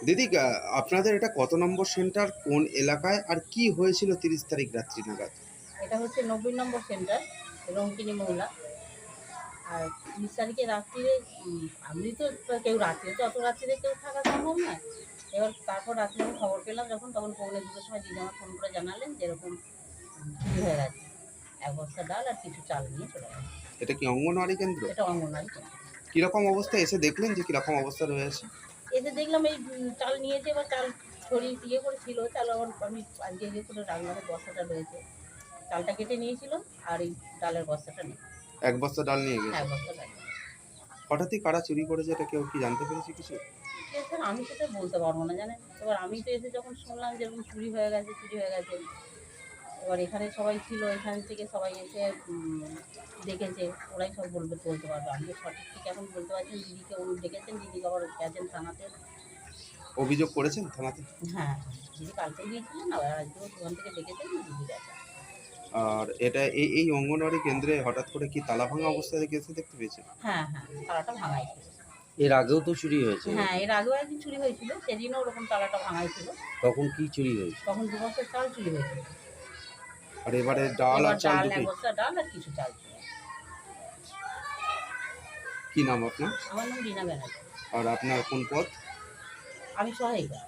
দিদি, আপনাদের এটা কত নম্বর সেন্টার, কোন এলাকায়, আর কি হয়েছিল 30 তারিখ রাত্রি নাগাদ? এটা হচ্ছে 90 নম্বর সেন্টার, রঙ্কিনী মৌলা। আর 30 তারিখে রাত্রিরে আমি তো কেউ রাত্রে তো অত রাত্রিরে কেউ থাকা সম্ভব নয়। এবার তারপর রাত্রে আমি খবর পেলাম যখন, তখন পৌনে 2টার সময় দিদি আমার ফোন করে জানালেন যে এরকম চুরি হয়ে গেছে। 1 বস্তা ডাল আর কিছু চাল নিয়ে চলে গেছে। এটা কি অঙ্গনওয়াড়ি কেন্দ্র? এটা অঙ্গনওয়াড়ি কেন্দ্র। কিরকম অবস্থা এসে দেখলেন যে কিরকম অবস্থা রয়েছে? এসে দেখলাম এই চাল নিয়েছে, এবার চাল ছড়িয়ে ইয়ে করে ছিল, চাল আবার আমি আজকে ইয়ে করে রাখলাম, বস্তাটা রয়েছে। চালটা কেটে নিয়েছিল আর এই ডালের বস্তাটা নেই। 1 বস্তা ডাল নিয়ে হ্যাঁ, গেছে। বস্তা ডাল। হঠাৎই কারা চুরি করেছে, এটা কেউ কি জানতে পেরেছে কিছু? স্যার আমি সেটা বলতে পারবো না জানেন। এবার আমি তো এসে যখন শুনলাম যে এরকম চুরি হয়ে গেছে, চুরি হয়ে গেছে, এবার এখানে সবাই ছিল, এখান থেকে সবাই এসে দেখেছে, ওরাই সব বলতে পারবে। আমি তো সঠিক ঠিক এখন বলতে পারছি না। দিদিকে উনি ডেকেছেন, দিদিকে আবার গেছেন থানাতে। অভিযোগ করেছেন থানাতে? হ্যাঁ, দিদি কালকে গিয়েছিলেন না, আজকেও ওখান থেকে ডেকেছেন, দিদি গেছে। আর এটা এই অঙ্গনওয়াড়ি কেন্দ্রে হঠাৎ করে কি তালা ভাঙা অবস্থায় এসে দেখতে পেয়েছে? হ্যাঁ, হ্যাঁ, তালাটা ভাঙাই ছিল। এর আগেও তো চুরি হয়েছে। হ্যাঁ, এর আগেও একদিন চুরি হয়েছিল, সেদিনও ওরকম তালাটা ভাঙাই ছিল। তখন কি চুরি হয়েছে? তখন 2 বস্তা চাল চুরি হয়েছিল। আর এবারে ডাল এবার আর চাল ডাল, 1 দুটোই? বস্তা ডাল আর কিছু চাল ছিল। কি নাম আপনার? আমার নাম রীনা ব্যানার্জি। আর আপনার কোন পদ? আমি সহায়িকা।